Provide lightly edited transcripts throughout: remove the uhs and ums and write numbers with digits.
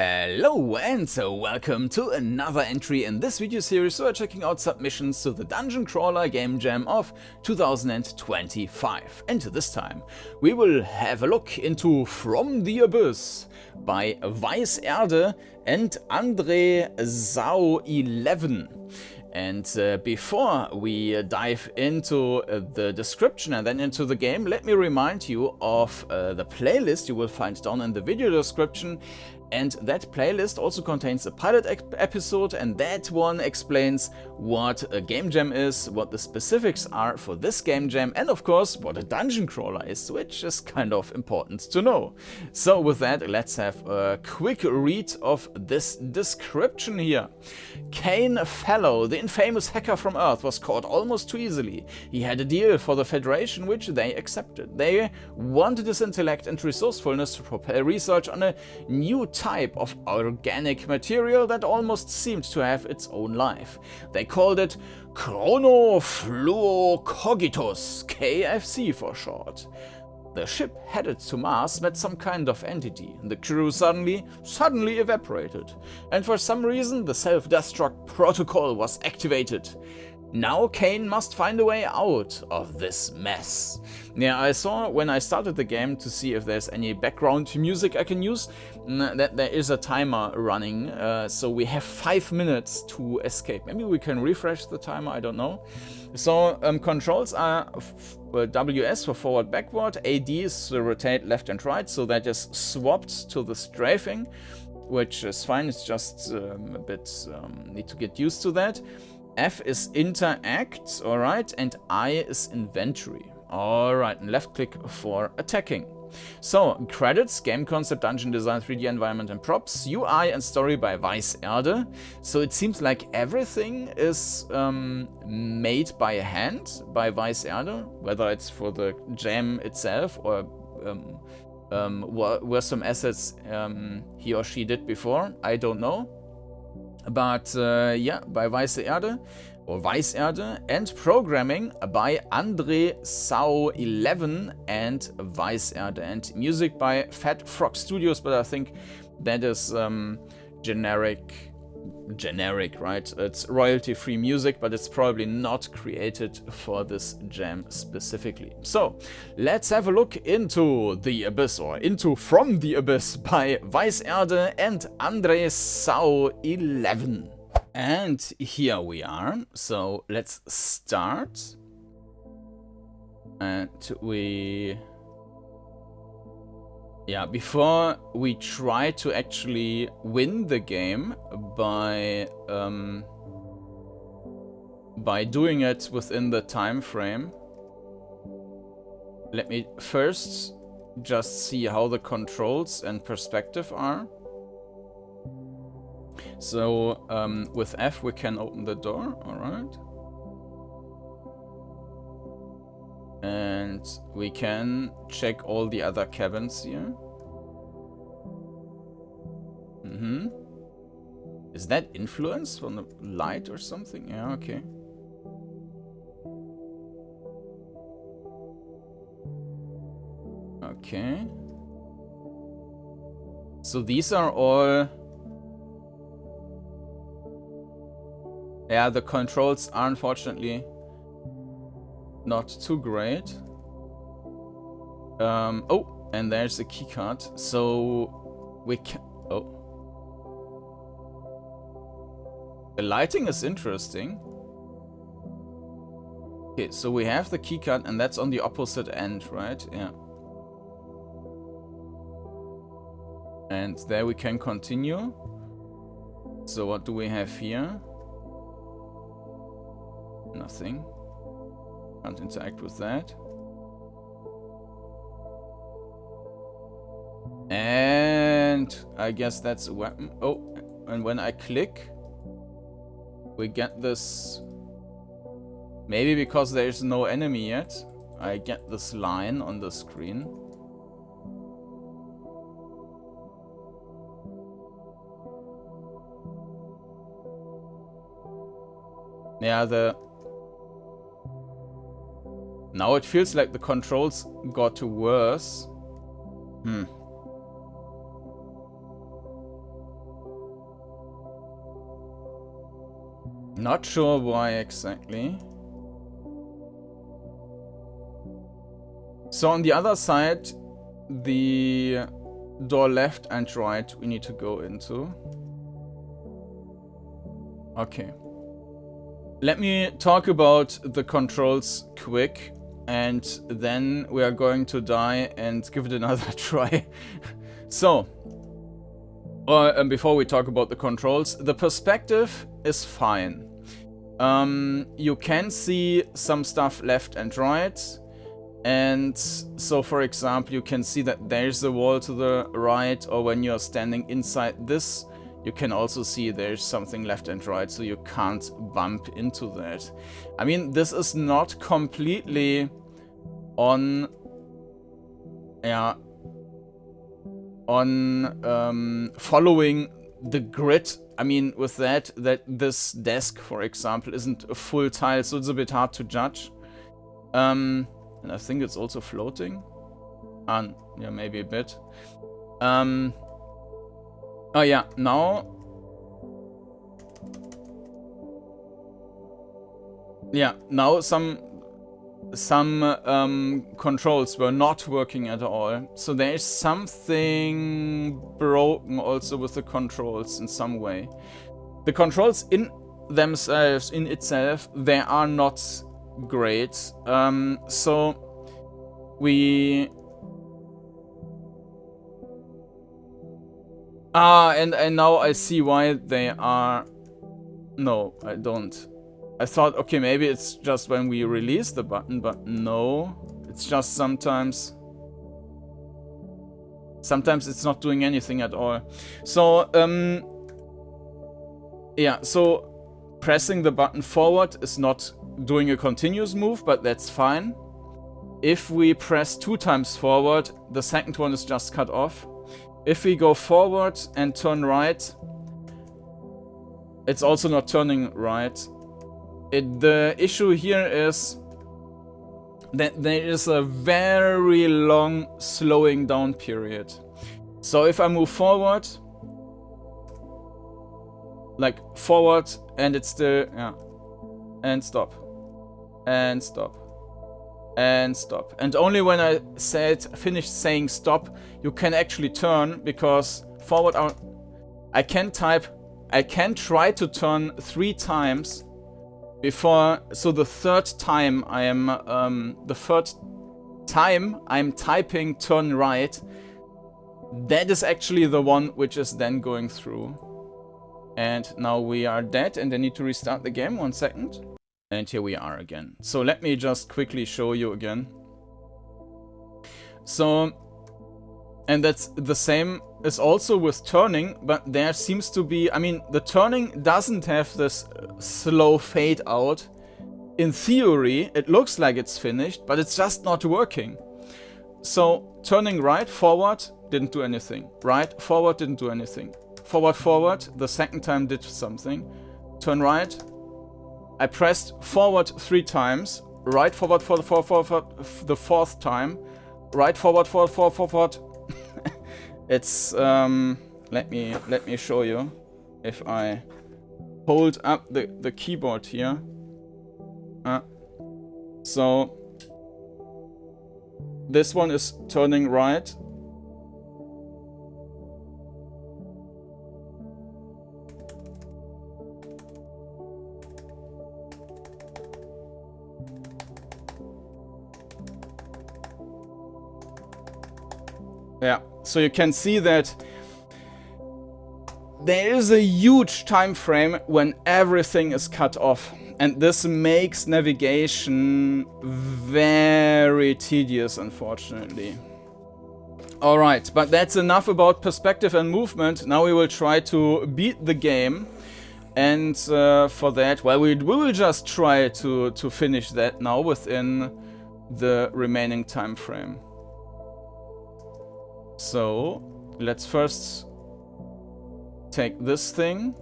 Hello and welcome to another entry in this video series. We're checking out submissions to the DungeonCrawler Game Jam of 2025. And this time we will have a look into From the Abyss by WeissErde and Andre Sau 11. And before we dive into the description and then into the game, let me remind you of the playlist you will find down in the video description. And that playlist also contains a pilot episode, and that one explains what a game jam is, what the specifics are for this game jam, and of course what a dungeon crawler is, which is kind of important to know. So with that, let's have a quick read of this description here. Kane Fellow, the infamous hacker from Earth, was caught almost too easily. He had a deal for the Federation, which they accepted. They wanted his intellect and resourcefulness to propel research on a new type of organic material that almost seemed to have its own life. They called it Chronofluocogitus, KFC for short. The ship headed to Mars met some kind of entity. The crew suddenly evaporated. And for some reason the self-destruct protocol was activated. Now Kane must find a way out of this mess. Yeah, I saw when I started the game to see if there's any background music I can use, that there is a timer running, so we have 5 minutes to escape. Maybe we can refresh the timer, I don't know. So controls are WS for forward backward, AD is to rotate left and right, so that is swapped to the strafing, which is fine, it's just a bit, need to get used to that. F is interact, alright, and I is inventory. Alright, and left click for attacking. So, credits, game concept, dungeon design, 3D environment and props, UI and story by WeissErde. So it seems like everything is made by hand by WeissErde, whether it's for the jam itself or were some assets he or she did before, I don't know. But yeah, by WeissErde or WeissErde, and programming by Andre Sau 11 and WeissErde, and music by Fat Frog Studios, but I think that is generic, right? It's royalty-free music, but it's probably not created for this jam specifically. So let's have a look into The Abyss, or into From the Abyss by WeissErde and Andre Sau 11. And here we are. So let's start. And before we try to actually win the game by doing it within the time frame, let me first just see how the controls and perspective are. So with F we can open the door, alright. And we can check all the other cabins here. Is that influence from the light or something? Yeah, okay. Okay. So these are all... Yeah, the controls are unfortunately not too great. Oh, and there's a keycard, so we can... Oh. The lighting is interesting. Okay, so we have the keycard, and that's on the opposite end, right? Yeah. And there we can continue. So what do we have here? Nothing. Can't interact with that. And I guess that's a weapon. Oh, and when I click, we get this. Maybe because there's no enemy yet, I get this line on the screen. Yeah, now it feels like the controls got worse. Not sure why exactly. So on the other side, the door left and right we need to go into. Okay. Let me talk about the controls quick, and then we are going to die and give it another try. So, before we talk about the controls, the perspective is fine. You can see some stuff left and right. And so, for example, you can see that there's a wall to the right, or when you're standing inside this, you can also see there's something left and right, so you can't bump into that. I mean, this is not completely on... yeah... on following the grid. I mean, with that this desk, for example, isn't a full tile, so it's a bit hard to judge. And I think it's also floating. Yeah, maybe a bit. Oh yeah, now... yeah, now some controls were not working at all. So there's something broken also with the controls in some way. The controls in themselves, in itself, they are not great. So we... and now I see why they are... no, I don't. I thought, okay, maybe it's just when we release the button, but no. It's just sometimes it's not doing anything at all. So, yeah, so pressing the button forward is not doing a continuous move, but that's fine. If we press 2 times forward, the second one is just cut off. If we go forward and turn right, it's also not turning right. The issue here is that there is a very long slowing down period. So if I move forward, like forward, and it's still, yeah, and stop, and stop, and stop. And only when I finished saying stop, you can actually turn, because forward, I can try to turn 3 times before, so the third time I'm typing turn right, that is actually the one which is then going through. And now we are dead, and I need to restart the game. 1 second. And here we are again. So let me just quickly show you again. So, and that's the same is also with turning, but there seems to be, I mean, the turning doesn't have this slow fade out. In theory, it looks like it's finished, but it's just not working. So, turning right, forward, didn't do anything. Right, forward, didn't do anything. Forward, forward, the second time did something. Turn right. I pressed forward 3 times. Right, forward, for the 4th time. Right, forward, forward. It's let me show you. If I hold up the keyboard here. So this one is turning right. Yeah, so you can see that there is a huge time frame when everything is cut off, and this makes navigation very tedious, unfortunately. Alright, but that's enough about perspective and movement. Now we will try to beat the game, and for that, well, we will just try to finish that now within the remaining time frame. So, let's first take this thing.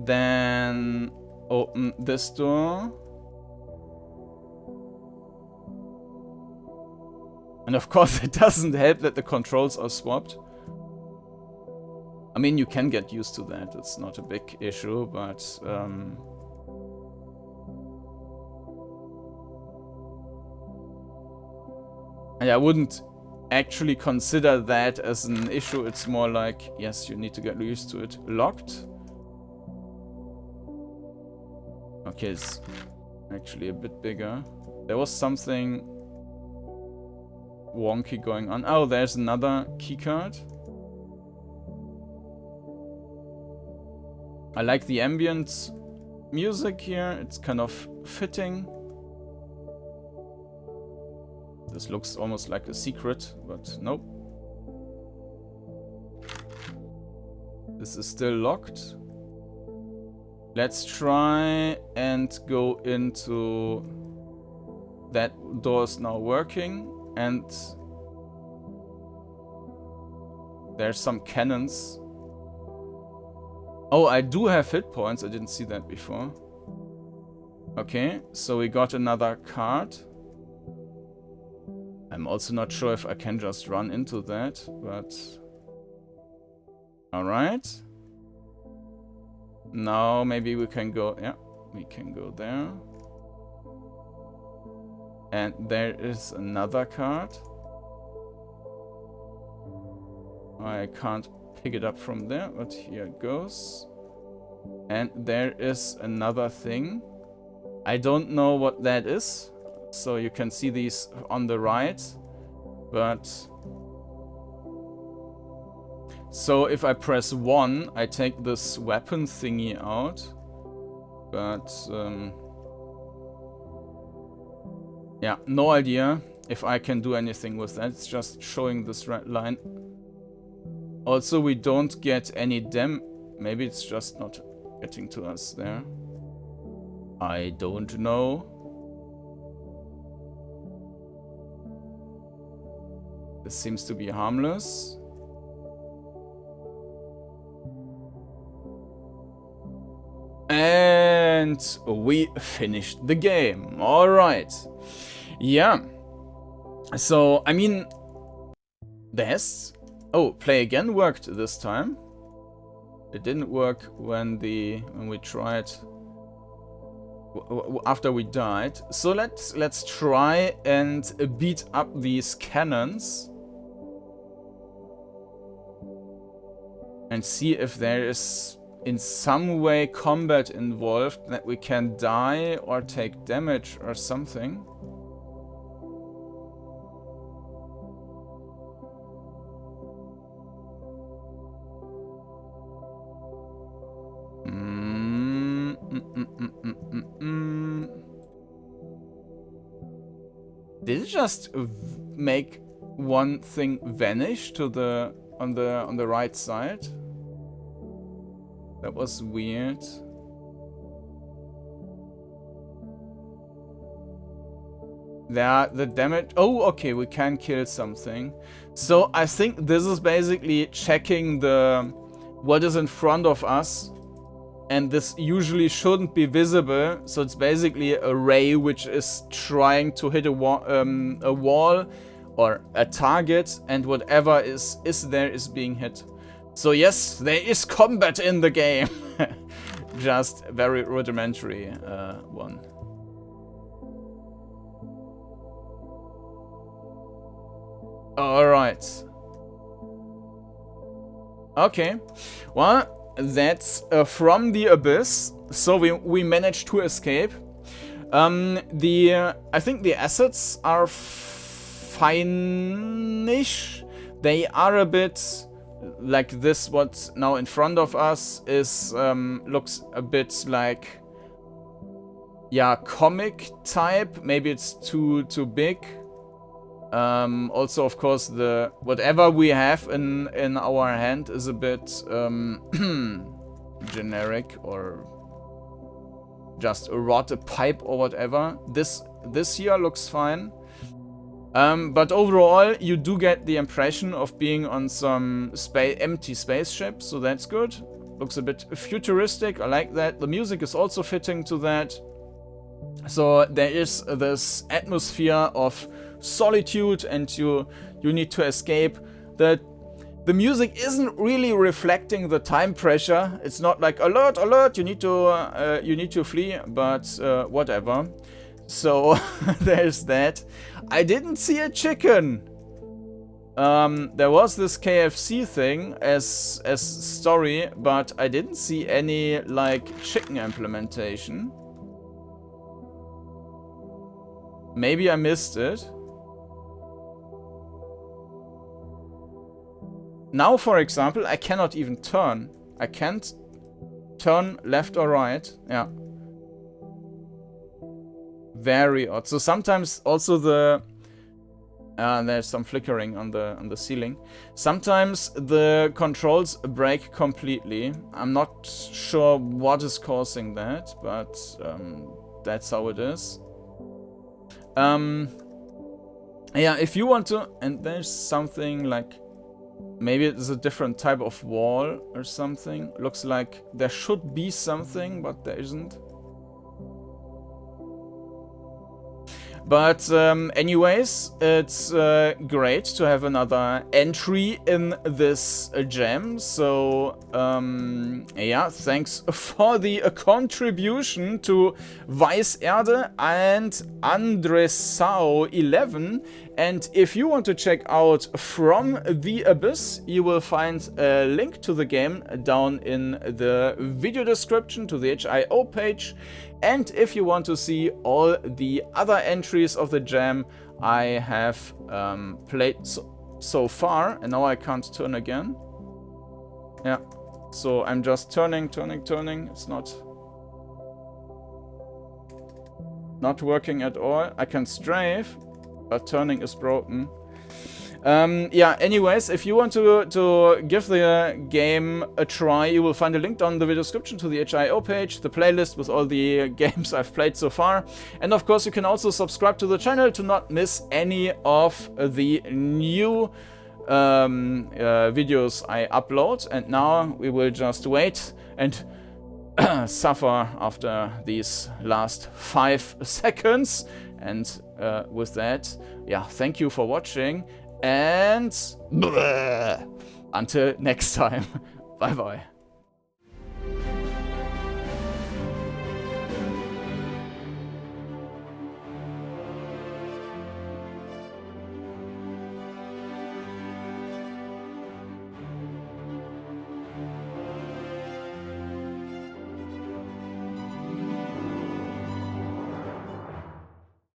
Then open this door. And of course it doesn't help that the controls are swapped. I mean, you can get used to that. It's not a big issue, but I wouldn't actually consider that as an issue. It's more like, yes, you need to get used to it. Locked. Okay, it's actually a bit bigger. There was something wonky going on. Oh, there's another keycard. I like the ambient music here. It's kind of fitting. This looks almost like a secret, but nope. This is still locked. Let's try and go into... That door's now working, and there's some cannons. Oh, I do have hit points. I didn't see that before. Okay, so we got another card. I'm also not sure if I can just run into that, but... Alright. Now maybe we can go... Yeah, we can go there. And there is another card. I can't pick it up from there, but here it goes. And there is another thing. I don't know what that is. So you can see these on the right. But... So if I press 1, I take this weapon thingy out. But... yeah, no idea if I can do anything with that. It's just showing this red line. Also, we don't get any maybe it's just not getting to us there. I don't know. This seems to be harmless. And we finished the game. Alright. Yeah. So, I mean, there's... Oh, play again worked this time. It didn't work when we tried after we died. So let's try and beat up these cannons and see if there is in some way combat involved, that we can die or take damage or something. Did it just make one thing vanish to the on the right side? That was weird. There, the damage... Oh, okay, we can kill something. So I think this is basically checking what is in front of us. And this usually shouldn't be visible. So it's basically a ray which is trying to hit a wall or a target. And whatever is there is being hit. So yes, there is combat in the game. Just very rudimentary one. Alright. Okay. Well, that's from the abyss. So we managed to escape. I think the assets are fine-ish. They are a bit like this. What's now in front of us is looks a bit like, yeah, comic type. Maybe it's too big. Also, of course, the whatever we have in our hand is a bit generic, or just a rod, a pipe, or whatever. This here looks fine. But overall, you do get the impression of being on some empty spaceship, so that's good. Looks a bit futuristic. I like that. The music is also fitting to that. So there is this atmosphere of solitude, and you need to escape. The The music isn't really reflecting the time pressure. It's not like alert, alert, you need to flee, but whatever. So there's that. I didn't see a chicken. There was this KFC thing as story, but I didn't see any like chicken implementation. Maybe I missed it. Now, for example, I cannot even turn. I can't turn left or right. Yeah. Very odd. So sometimes also the there's some flickering on the ceiling. Sometimes the controls break completely. I'm not sure what is causing that, but that's how it is. Yeah, if you want to, and there's something like, maybe it's a different type of wall or something. Looks like there should be something, but there isn't. But anyways, it's great to have another entry in this jam. So yeah, thanks for the contribution to WeissErde and Andresao11. And if you want to check out From the Abyss, you will find a link to the game down in the video description to the HIO page. And if you want to see all the other entries of the jam I have played so far, and now I can't turn again. Yeah, so I'm just turning. It's not working at all. I can strafe, but turning is broken. Yeah, anyways, if you want to give the game a try, you will find a link down in the video description to the HIO page, the playlist with all the games I've played so far. And of course, you can also subscribe to the channel to not miss any of the new videos I upload. And now we will just wait and suffer after these last 5 seconds. And with that, yeah, thank you for watching. And until next time, bye bye.